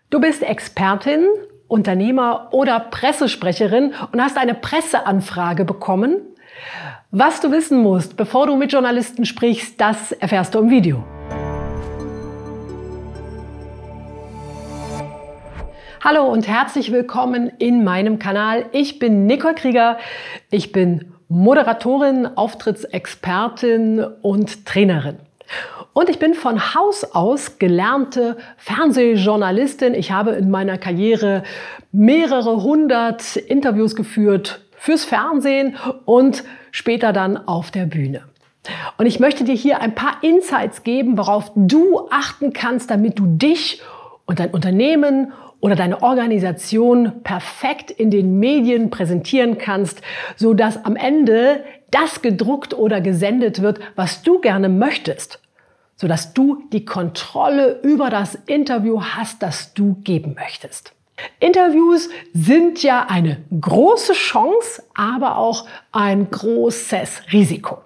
Du bist Expertin, Unternehmer oder Pressesprecherin und hast eine Presseanfrage bekommen. Was du wissen musst, bevor du mit Journalisten sprichst, das erfährst du im Video. Hallo und herzlich willkommen in meinem Kanal. Ich bin Nicole Krieger. Ich bin Moderatorin, Auftrittsexpertin und Trainerin. Und ich bin von Haus aus gelernte Fernsehjournalistin. Ich habe in meiner Karriere mehrere hundert Interviews geführt fürs Fernsehen und später dann auf der Bühne. Und ich möchte dir hier ein paar Insights geben, worauf du achten kannst, damit du dich und dein Unternehmen oder deine Organisation perfekt in den Medien präsentieren kannst, sodass am Ende das gedruckt oder gesendet wird, was du gerne möchtest, sodass du die Kontrolle über das Interview hast, das du geben möchtest. Interviews sind ja eine große Chance, aber auch ein großes Risiko.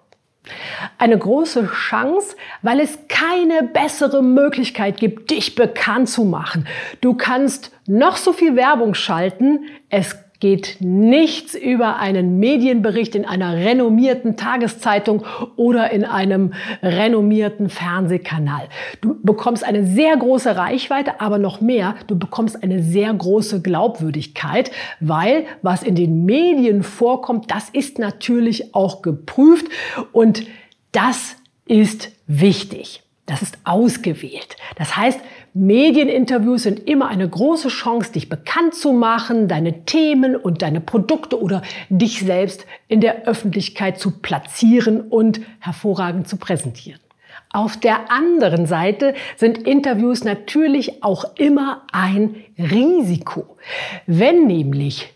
Eine große Chance, weil es keine bessere Möglichkeit gibt, dich bekannt zu machen. Du kannst noch so viel Werbung schalten, es geht nichts über einen Medienbericht in einer renommierten Tageszeitung oder in einem renommierten Fernsehkanal. Du bekommst eine sehr große Reichweite, aber noch mehr, du bekommst eine sehr große Glaubwürdigkeit, weil was in den Medien vorkommt, das ist natürlich auch geprüft und das ist wichtig. Das ist ausgewählt. Das heißt, Medieninterviews sind immer eine große Chance, dich bekannt zu machen, deine Themen und deine Produkte oder dich selbst in der Öffentlichkeit zu platzieren und hervorragend zu präsentieren. Auf der anderen Seite sind Interviews natürlich auch immer ein Risiko. Wenn nämlich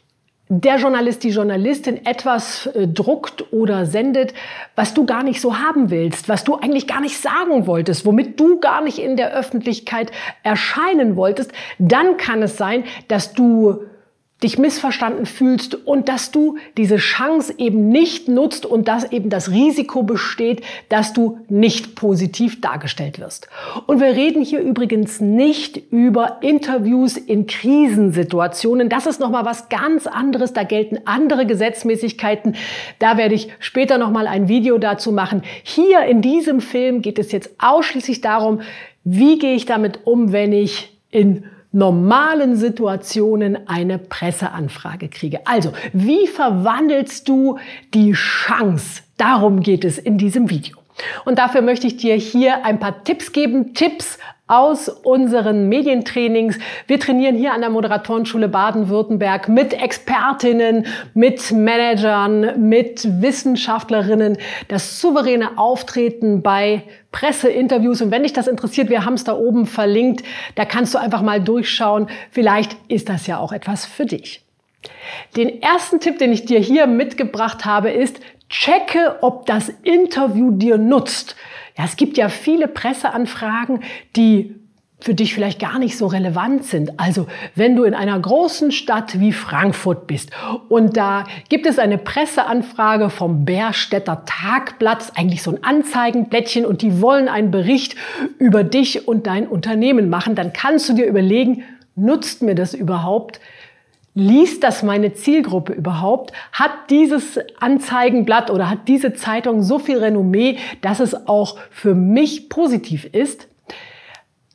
der Journalist, die Journalistin etwas druckt oder sendet, was du gar nicht so haben willst, was du eigentlich gar nicht sagen wolltest, womit du gar nicht in der Öffentlichkeit erscheinen wolltest, dann kann es sein, dass du dich missverstanden fühlst und dass du diese Chance eben nicht nutzt und dass eben das Risiko besteht, dass du nicht positiv dargestellt wirst. Und wir reden hier übrigens nicht über Interviews in Krisensituationen. Das ist nochmal was ganz anderes. Da gelten andere Gesetzmäßigkeiten. Da werde ich später nochmal ein Video dazu machen. Hier in diesem Film geht es jetzt ausschließlich darum, wie gehe ich damit um, wenn ich in normalen Situationen eine Presseanfrage kriege. Also, wie verwandelst du die Chance? Darum geht es in diesem Video. Und dafür möchte ich dir hier ein paar Tipps geben, Tipps aus unseren Medientrainings. Wir trainieren hier an der Moderatorenschule Baden-Württemberg mit Expertinnen, mit Managern, mit Wissenschaftlerinnen, das souveräne Auftreten bei Presseinterviews. Und wenn dich das interessiert, wir haben es da oben verlinkt, da kannst du einfach mal durchschauen. Vielleicht ist das ja auch etwas für dich. Den ersten Tipp, den ich dir hier mitgebracht habe, ist, checke, ob das Interview dir nutzt. Ja, es gibt ja viele Presseanfragen, die für dich vielleicht gar nicht so relevant sind. Also wenn du in einer großen Stadt wie Frankfurt bist und da gibt es eine Presseanfrage vom Bärstädter Tagblatt, eigentlich so ein Anzeigenblättchen und die wollen einen Bericht über dich und dein Unternehmen machen, dann kannst du dir überlegen, nutzt mir das überhaupt? Liest das meine Zielgruppe überhaupt? Hat dieses Anzeigenblatt oder hat diese Zeitung so viel Renommee, dass es auch für mich positiv ist?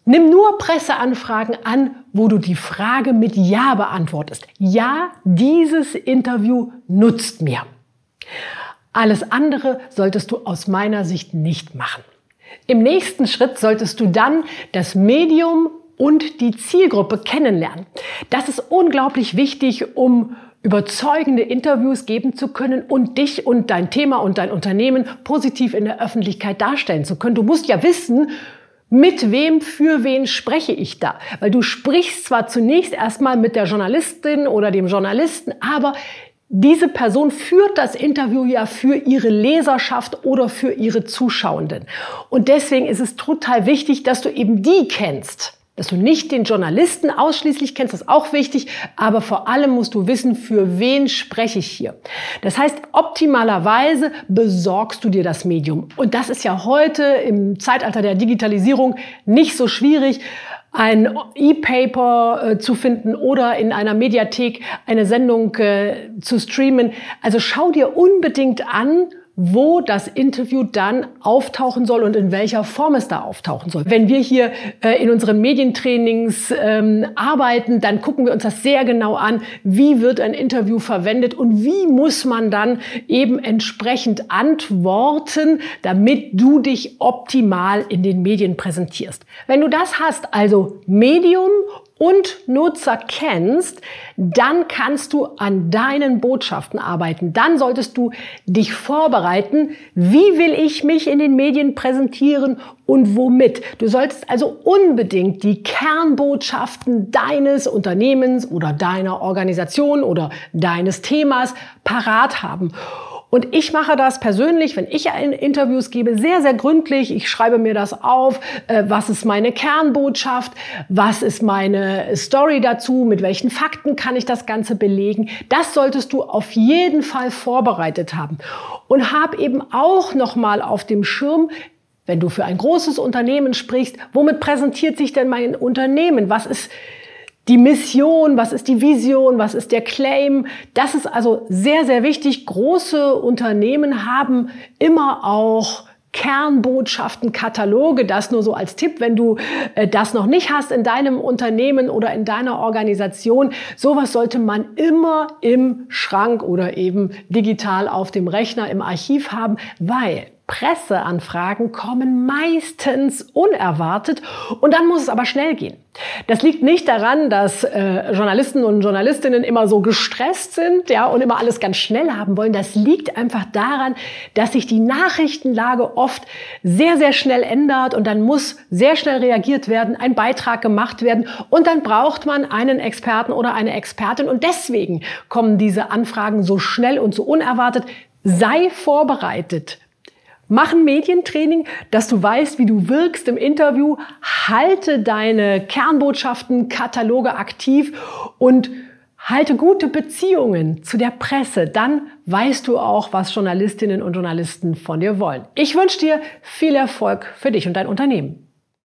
Nimm nur Presseanfragen an, wo du die Frage mit Ja beantwortest. Ja, dieses Interview nutzt mir. Alles andere solltest du aus meiner Sicht nicht machen. Im nächsten Schritt solltest du dann das Medium und die Zielgruppe kennenlernen. Das ist unglaublich wichtig, um überzeugende Interviews geben zu können und dich und dein Thema und dein Unternehmen positiv in der Öffentlichkeit darstellen zu können. Du musst ja wissen, mit wem, für wen spreche ich da? Weil du sprichst zwar zunächst erstmal mit der Journalistin oder dem Journalisten, aber diese Person führt das Interview ja für ihre Leserschaft oder für ihre Zuschauenden. Und deswegen ist es total wichtig, dass du eben die kennst. Dass du nicht den Journalisten ausschließlich kennst, ist auch wichtig, aber vor allem musst du wissen, für wen spreche ich hier. Das heißt, optimalerweise besorgst du dir das Medium. Und das ist ja heute im Zeitalter der Digitalisierung nicht so schwierig. ein E-Paper zu finden oder in einer Mediathek eine Sendung zu streamen. Also schau dir unbedingt an, wo das Interview dann auftauchen soll und in welcher Form es da auftauchen soll. Wenn wir hier in unseren Medientrainings arbeiten, dann gucken wir uns das sehr genau an, wie wird ein Interview verwendet und wie muss man dann eben entsprechend antworten, damit du dich optimal in den Medien präsentierst. Wenn du das hast, also Medium und Nutzer kennst, dann kannst du an deinen Botschaften arbeiten. Dann solltest du dich vorbereiten, wie will ich mich in den Medien präsentieren und womit. Du solltest also unbedingt die Kernbotschaften deines Unternehmens oder deiner Organisation oder deines Themas parat haben. Und ich mache das persönlich, wenn ich Interviews gebe, sehr, sehr gründlich. Ich schreibe mir das auf, was ist meine Kernbotschaft, was ist meine Story dazu, mit welchen Fakten kann ich das Ganze belegen. Das solltest du auf jeden Fall vorbereitet haben. Und hab eben auch nochmal auf dem Schirm, wenn du für ein großes Unternehmen sprichst, womit präsentiert sich denn mein Unternehmen? Was ist die Mission, was ist die Vision, was ist der Claim? Das ist also sehr, sehr wichtig. Große Unternehmen haben immer auch Kernbotschaften, Kataloge. Das nur so als Tipp, wenn du das noch nicht hast in deinem Unternehmen oder in deiner Organisation. Sowas sollte man immer im Schrank oder eben digital auf dem Rechner im Archiv haben, weil Presseanfragen kommen meistens unerwartet und dann muss es aber schnell gehen. Das liegt nicht daran, dass Journalisten und Journalistinnen immer so gestresst sind, ja, und immer alles ganz schnell haben wollen. Das liegt einfach daran, dass sich die Nachrichtenlage oft sehr, sehr schnell ändert und dann muss sehr schnell reagiert werden, ein Beitrag gemacht werden und dann braucht man einen Experten oder eine Expertin und deswegen kommen diese Anfragen so schnell und so unerwartet. Sei vorbereitet. Mach ein Medientraining, dass du weißt, wie du wirkst im Interview. Halte deine Kernbotschaften, Kataloge aktiv und halte gute Beziehungen zu der Presse. Dann weißt du auch, was Journalistinnen und Journalisten von dir wollen. Ich wünsche dir viel Erfolg für dich und dein Unternehmen.